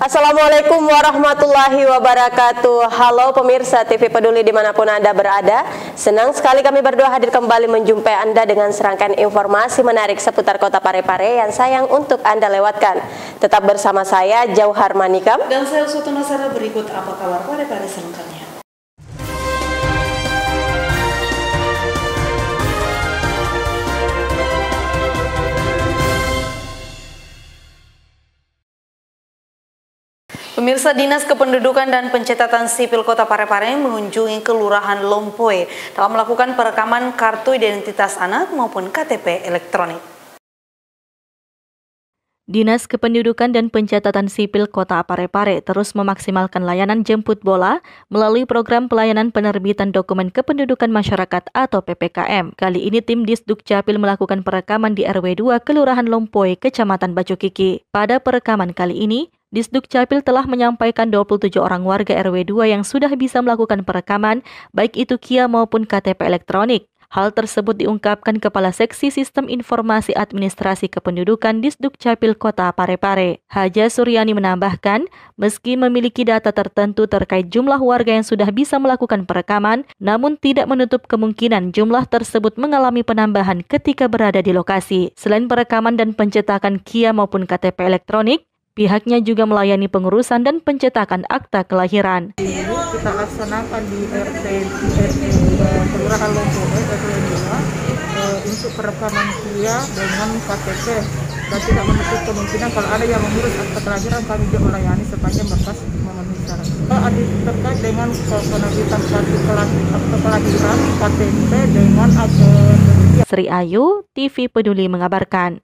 Assalamualaikum warahmatullahi wabarakatuh. Halo pemirsa TV Peduli dimanapun Anda berada. Senang sekali kami berdua hadir kembali menjumpai Anda dengan serangkaian informasi menarik seputar kota Parepare yang sayang untuk Anda lewatkan. Tetap bersama saya Jauhar Manikam dan saya Soto Nasara. Berikut apa kabar Parepare selengkapnya. Pemirsa, Dinas Kependudukan dan Pencatatan Sipil Kota Parepare mengunjungi Kelurahan Lompoe dalam melakukan perekaman kartu identitas anak maupun KTP elektronik. Dinas Kependudukan dan Pencatatan Sipil Kota Parepare terus memaksimalkan layanan jemput bola melalui program pelayanan penerbitan dokumen kependudukan masyarakat atau PPKM. Kali ini tim Disduk Capil melakukan perekaman di RW 2 Kelurahan Lompoe, Kecamatan Bacukiki. Pada perekaman kali ini, Disduk Capil telah menyampaikan 27 orang warga RW 2 yang sudah bisa melakukan perekaman, baik itu KIA maupun KTP elektronik. Hal tersebut diungkapkan Kepala Seksi Sistem Informasi Administrasi Kependudukan Disduk Capil Kota Parepare. Haja Suryani menambahkan, meski memiliki data tertentu terkait jumlah warga yang sudah bisa melakukan perekaman, namun tidak menutup kemungkinan jumlah tersebut mengalami penambahan ketika berada di lokasi. Selain perekaman dan pencetakan KIA maupun KTP elektronik, pihaknya juga melayani pengurusan dan pencetakan akta kelahiran. Kita laksanakan di RT Kelurahan Lompoe RW 2 untuk perekaman KIA dengan KTP, dan tidak menutup kemungkinan kalau ada yang mengurus akta kelahiran kami juga melayani sepanjang berkas memenuhi syarat. Terkait dengan penerbitan kartu akta kelahiran KTP dengan akta. Sri Ayu, TV Peduli mengabarkan.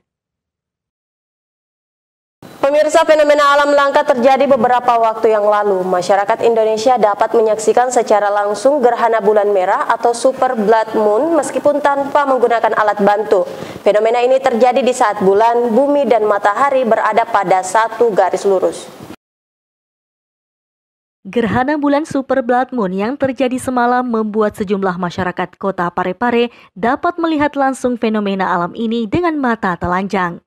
Pemirsa, fenomena alam langka terjadi beberapa waktu yang lalu. Masyarakat Indonesia dapat menyaksikan secara langsung gerhana bulan merah atau super blood moon meskipun tanpa menggunakan alat bantu. Fenomena ini terjadi di saat bulan, bumi, dan matahari berada pada satu garis lurus. Gerhana bulan super blood moon yang terjadi semalam membuat sejumlah masyarakat kota Parepare dapat melihat langsung fenomena alam ini dengan mata telanjang.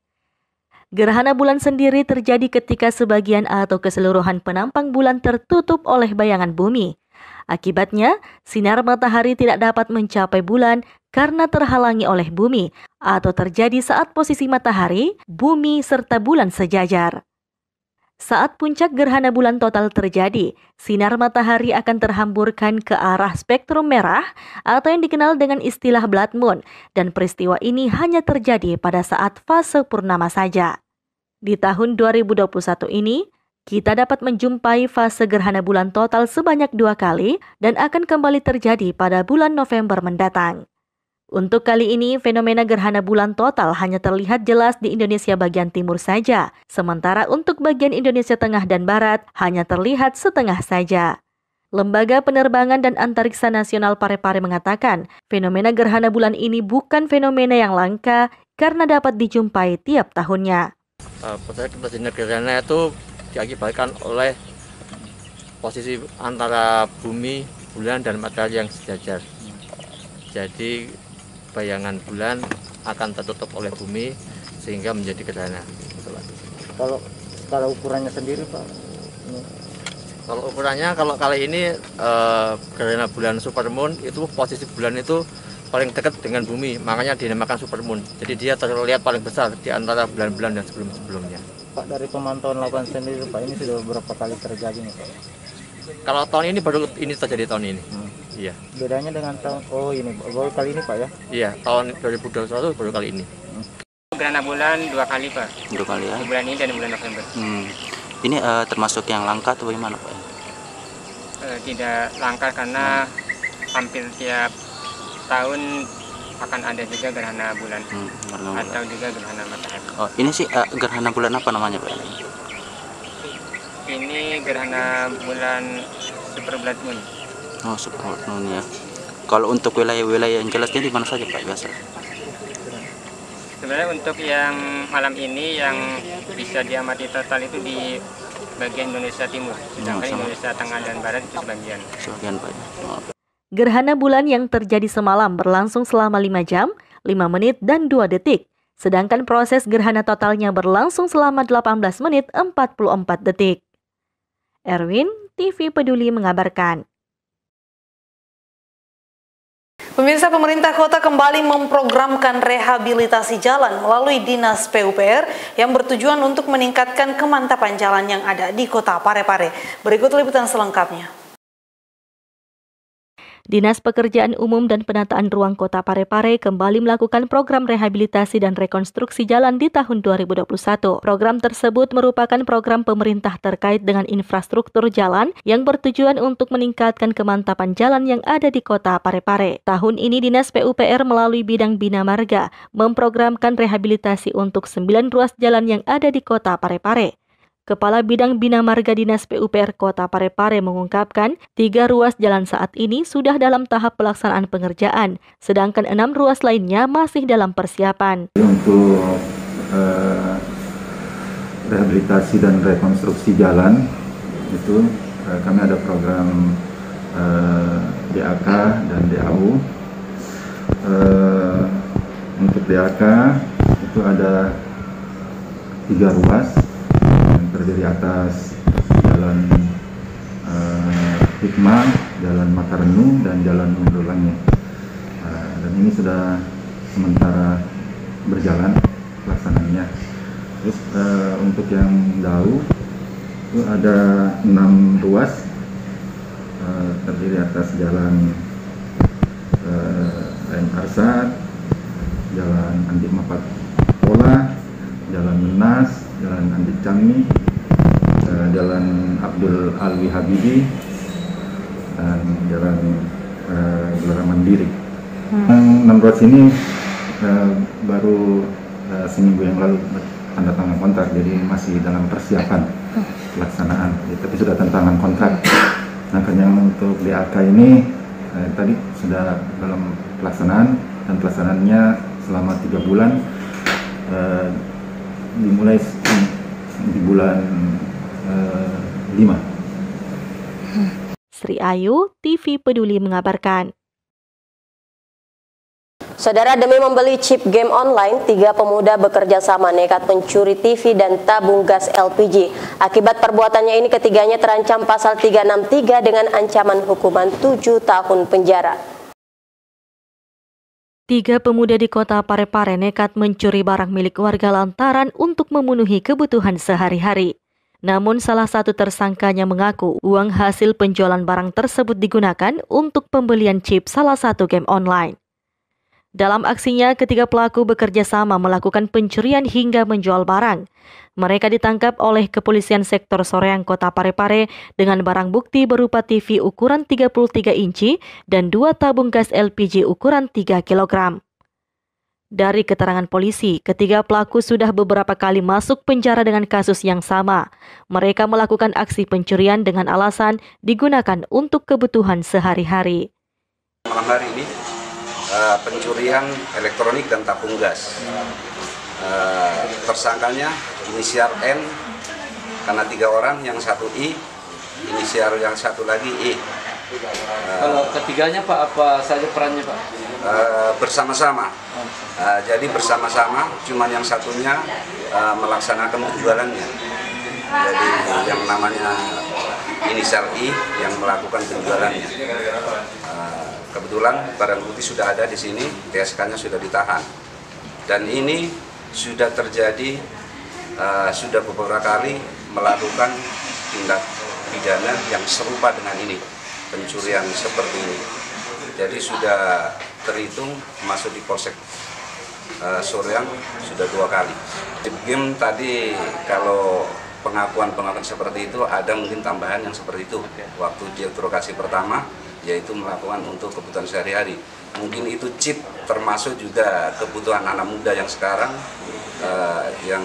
Gerhana bulan sendiri terjadi ketika sebagian atau keseluruhan penampang bulan tertutup oleh bayangan bumi. Akibatnya, sinar matahari tidak dapat mencapai bulan karena terhalangi oleh bumi, atau terjadi saat posisi matahari, bumi, serta bulan sejajar. Saat puncak gerhana bulan total terjadi, sinar matahari akan terhamburkan ke arah spektrum merah atau yang dikenal dengan istilah blood moon, dan peristiwa ini hanya terjadi pada saat fase purnama saja. Di tahun 2021 ini, kita dapat menjumpai fase gerhana bulan total sebanyak 2 kali dan akan kembali terjadi pada bulan November mendatang. Untuk kali ini, fenomena gerhana bulan total hanya terlihat jelas di Indonesia bagian timur saja, sementara untuk bagian Indonesia tengah dan barat hanya terlihat setengah saja. Lembaga Penerbangan dan Antariksa Nasional Parepare mengatakan, fenomena gerhana bulan ini bukan fenomena yang langka karena dapat dijumpai tiap tahunnya. Terjadinya gerhana itu diakibatkan oleh posisi antara bumi, bulan, dan matahari yang sejajar. Jadi bayangan bulan akan tertutup oleh bumi sehingga menjadi gerhana. Kalau ukurannya sendiri, Pak? Kalau ukurannya, kalau kali ini gerhana bulan supermoon itu posisi bulan itu paling dekat dengan bumi, makanya dinamakan supermoon. Jadi dia terlihat paling besar di antara bulan-bulan dan sebelum-sebelumnya. Pak, dari pemantauan lapangan sendiri, Pak, ini sudah beberapa kali terjadi nih, Pak? Kalau tahun ini baru ini terjadi tahun ini. Iya. Bedanya dengan tahun, ini baru kali ini, Pak, ya? Iya, tahun 2021 baru kali ini. Gerhana bulan 2 kali, Pak. 2 kali ya? Di bulan ini dan bulan November. Ini termasuk yang langka atau bagaimana, Pak? Tidak langka karena hampir tiap tahun akan ada juga gerhana bulan atau juga gerhana matahari. Oh, ini sih gerhana bulan apa namanya, Pak? Ini gerhana bulan super blood moon. Oh, super blood moon ya. Kalau untuk wilayah-wilayah yang jelasnya di mana saja, Pak, biasa? Sebenarnya untuk yang malam ini yang bisa diamati total itu di bagian Indonesia Timur, sedangkan Indonesia Tengah dan Barat itu sebagian. Sebagian, Pak. Gerhana bulan yang terjadi semalam berlangsung selama 5 jam, 5 menit, dan 2 detik. Sedangkan proses gerhana totalnya berlangsung selama 18 menit 44 detik. Erwin, TV Peduli mengabarkan. Pemirsa, pemerintah kota kembali memprogramkan rehabilitasi jalan melalui Dinas PUPR yang bertujuan untuk meningkatkan kemantapan jalan yang ada di kota Parepare. Berikut liputan selengkapnya. Dinas Pekerjaan Umum dan Penataan Ruang Kota Parepare kembali melakukan program rehabilitasi dan rekonstruksi jalan di tahun 2021. Program tersebut merupakan program pemerintah terkait dengan infrastruktur jalan yang bertujuan untuk meningkatkan kemantapan jalan yang ada di Kota Parepare. Tahun ini Dinas PUPR melalui bidang Bina Marga memprogramkan rehabilitasi untuk 9 ruas jalan yang ada di Kota Parepare. Kepala Bidang Bina Marga Dinas PUPR Kota Parepare mengungkapkan 3 ruas jalan saat ini sudah dalam tahap pelaksanaan pengerjaan, sedangkan 6 ruas lainnya masih dalam persiapan. Untuk rehabilitasi dan rekonstruksi jalan itu kami ada program DAK dan DAU. Untuk DAK itu ada 3 ruas terdiri atas Jalan Hikmah, Jalan Makarenu, dan Jalan Undulangnya. Dan ini sudah sementara berjalan pelaksanaannya. Terus untuk yang DAU itu ada 6 ruas terdiri atas Jalan M. Arsad, Jalan Andi Mapat Pola, Jalan Menas, Jalan Andi Cami, Jalan Abdul Alwi Habibi, dan Jalan Gelora Mandiri. 6 ruas ini baru seminggu yang lalu tanda tangan kontrak, jadi masih dalam persiapan pelaksanaan, tapi sudah tanda tangan kontrak. Nah, yang untuk DAK ini tadi sudah dalam pelaksanaan, dan pelaksanaannya selama 3 bulan, dimulai di bulan 5. Sri Ayu, TV Peduli mengabarkan. Saudara, demi membeli chip game online, 3 pemuda bekerja sama nekat mencuri TV dan tabung gas LPG. Akibat perbuatannya ini, ketiganya terancam pasal 363 dengan ancaman hukuman 7 tahun penjara. 3 pemuda di Kota Parepare nekat mencuri barang milik warga lantaran untuk memenuhi kebutuhan sehari-hari. Namun salah satu tersangkanya mengaku uang hasil penjualan barang tersebut digunakan untuk pembelian chip salah satu game online. Dalam aksinya, ketiga pelaku bekerja sama melakukan pencurian hingga menjual barang. Mereka ditangkap oleh Kepolisian Sektor Soreang Kota Parepare dengan barang bukti berupa TV ukuran 33 inci dan 2 tabung gas LPG ukuran 3 kg. Dari keterangan polisi, ketiga pelaku sudah beberapa kali masuk penjara dengan kasus yang sama. Mereka melakukan aksi pencurian dengan alasan digunakan untuk kebutuhan sehari-hari. Malam hari ini pencurian elektronik dan tabung gas. Tersangkanya inisial N karena 3 orang, yang satu I, inisial yang satu lagi I. Kalau ketiganya Pak, apa saja perannya Pak? Bersama-sama. Jadi bersama-sama, cuman yang satunya melaksanakan penjualannya. Jadi yang namanya inisial I yang melakukan penjualannya. Kebetulan barang bukti sudah ada di sini, TSK-nya sudah ditahan. Dan ini sudah terjadi, sudah beberapa kali melakukan tindak pidana yang serupa dengan ini, pencurian seperti ini. Jadi sudah terhitung masuk di Polsek Soreang sudah 2 kali. Di game tadi kalau pengakuan seperti itu ada mungkin tambahan yang seperti itu. Waktu diinterogasi pertama, yaitu melakukan untuk kebutuhan sehari-hari. Mungkin itu chip termasuk juga kebutuhan anak muda yang sekarang yang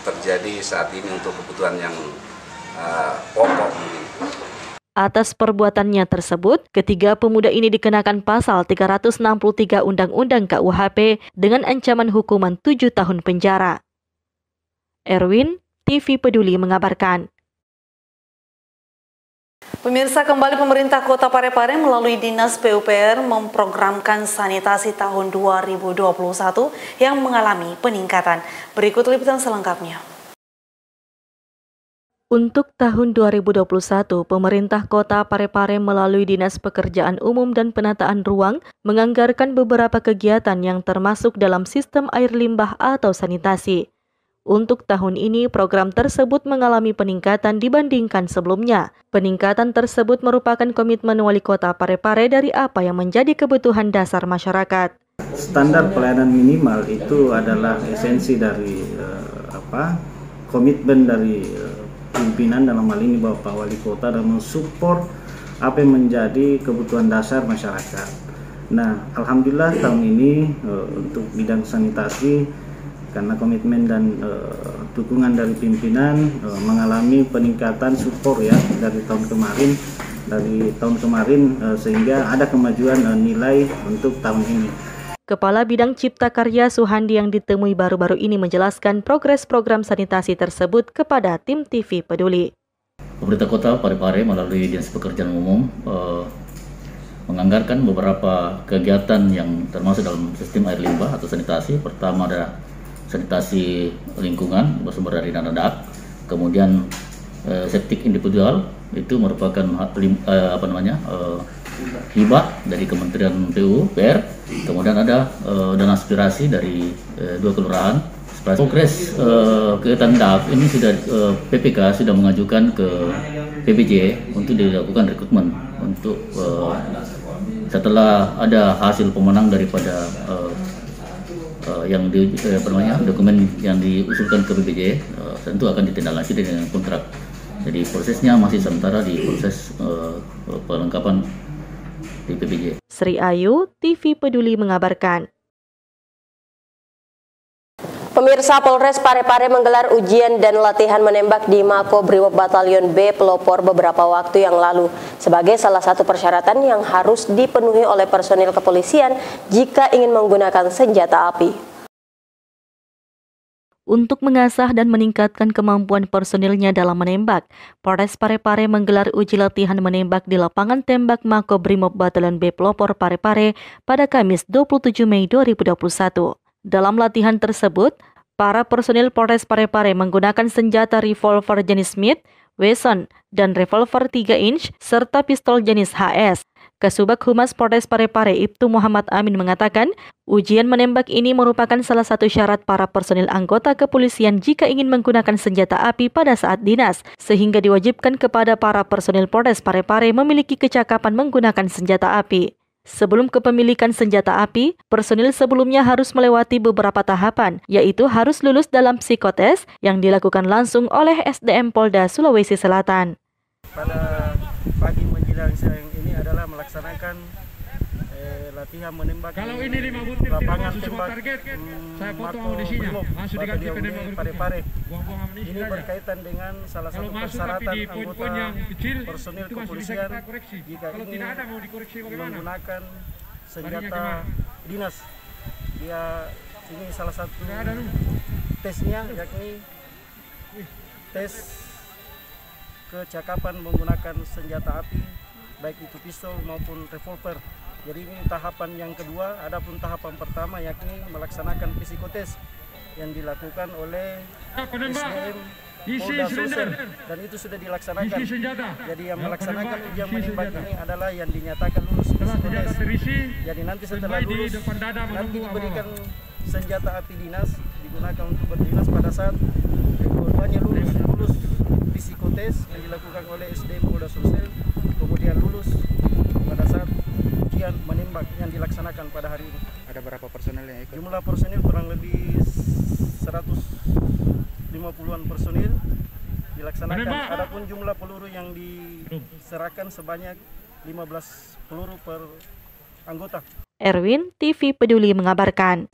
terjadi saat ini untuk kebutuhan yang pokok mungkin. Atas perbuatannya tersebut, ketiga pemuda ini dikenakan pasal 363 Undang-Undang KUHP dengan ancaman hukuman 7 tahun penjara. Erwin, TV Peduli mengabarkan. Pemirsa, kembali pemerintah Kota Parepare melalui Dinas PUPR memprogramkan sanitasi tahun 2021 yang mengalami peningkatan. Berikut liputan selengkapnya. Untuk tahun 2021, pemerintah Kota Parepare melalui Dinas Pekerjaan Umum dan Penataan Ruang menganggarkan beberapa kegiatan yang termasuk dalam sistem air limbah atau sanitasi. Untuk tahun ini, program tersebut mengalami peningkatan dibandingkan sebelumnya. Peningkatan tersebut merupakan komitmen Wali Kota Parepare dari apa yang menjadi kebutuhan dasar masyarakat. Standar pelayanan minimal itu adalah esensi dari komitmen dari pimpinan dalam hal ini Bapak Wali Kota dan mensupport apa yang menjadi kebutuhan dasar masyarakat. Nah, alhamdulillah tahun ini untuk bidang sanitasi karena komitmen dan dukungan dari pimpinan mengalami peningkatan support ya dari tahun kemarin sehingga ada kemajuan nilai untuk tahun ini. Kepala Bidang Cipta Karya Suhandi yang ditemui baru-baru ini menjelaskan progres program sanitasi tersebut kepada tim TV Peduli. Pemerintah Kota Parepare melalui Dinas Pekerjaan Umum menganggarkan beberapa kegiatan yang termasuk dalam sistem air limbah atau sanitasi. Pertama ada sanitasi lingkungan bersumber dari dana DAK, kemudian septic individual itu merupakan hibah dari Kementerian PUPR, kemudian ada dana aspirasi dari 2 kelurahan. Progres kegiatan DAP ini sudah PPK sudah mengajukan ke PBJ untuk dilakukan rekrutmen untuk setelah ada hasil pemenang daripada dokumen yang diusulkan ke PBJ tentu akan ditindaklanjuti dengan kontrak. Jadi prosesnya masih sementara di proses pelengkapan di PBJ. Sri Ayu, TV Peduli mengabarkan. Pemirsa, Polres Parepare menggelar ujian dan latihan menembak di Makobrimob Batalion B Pelopor beberapa waktu yang lalu sebagai salah satu persyaratan yang harus dipenuhi oleh personil kepolisian jika ingin menggunakan senjata api. Untuk mengasah dan meningkatkan kemampuan personilnya dalam menembak, Polres Parepare menggelar uji latihan menembak di lapangan tembak Makobrimob Batalion B Pelopor Parepare pada Kamis 27 Mei 2021. Dalam latihan tersebut, para personil Polres Parepare menggunakan senjata revolver jenis Smith, Wesson, dan revolver 3 inch serta pistol jenis HS. Kasubag Humas Polres Parepare Ibtu Muhammad Amin mengatakan, ujian menembak ini merupakan salah satu syarat para personil anggota kepolisian jika ingin menggunakan senjata api pada saat dinas, sehingga diwajibkan kepada para personil Polres Parepare memiliki kecakapan menggunakan senjata api. Sebelum kepemilikan senjata api, personil sebelumnya harus melewati beberapa tahapan, yaitu harus lulus dalam psikotes yang dilakukan langsung oleh SDM Polda Sulawesi Selatan. Pada pagi menjelang siang ini adalah melaksanakan latihan menembak di lapangan tembak Makobrimob Batalion B Parepare. Ini berkaitan dengan salah satu persyaratan anggota personil kepolisian jika ingin menggunakan senjata dinas. Ini salah satu tesnya, yakni tes kecakapan menggunakan senjata api, baik itu pistol maupun revolver. Jadi ini tahapan yang kedua. Adapun tahapan pertama yakni melaksanakan psikotes yang dilakukan oleh SDM Polda Sulsel dan itu sudah dilaksanakan. Jadi yang melaksanakan ujian menembak ini adalah yang dinyatakan lulus psikotes. Jadi nanti setelah lulus nanti diberikan senjata api dinas digunakan untuk berdinas pada saat keduanya lulus psikotes yang dilakukan oleh SDM Polda Sulsel, kemudian lulus pada saat ujian menembak yang dilaksanakan pada hari ini. Ada berapa personel yang ikut? Jumlah personil kurang lebih 150-an personil dilaksanakan. Adapun jumlah peluru yang diserahkan sebanyak 15 peluru per anggota. Erwin, TV Peduli mengabarkan.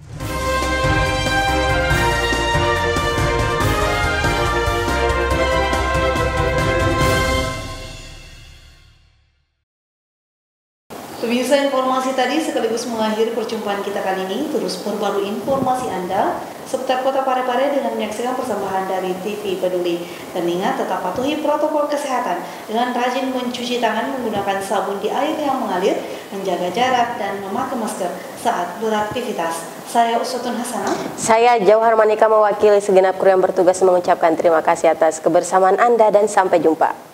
Pemirsa, informasi tadi sekaligus mengakhiri perjumpaan kita kali ini. Terus perbarui informasi Anda seputar Kota Parepare dengan menyaksikan persembahan dari TV Peduli. Dan ingat, tetap patuhi protokol kesehatan dengan rajin mencuci tangan menggunakan sabun di air yang mengalir menjaga jarak, dan memakai masker saat beraktivitas. Saya Usutun Hasanah. Saya Jauhar Manika mewakili segenap kru yang bertugas mengucapkan terima kasih atas kebersamaan Anda dan sampai jumpa.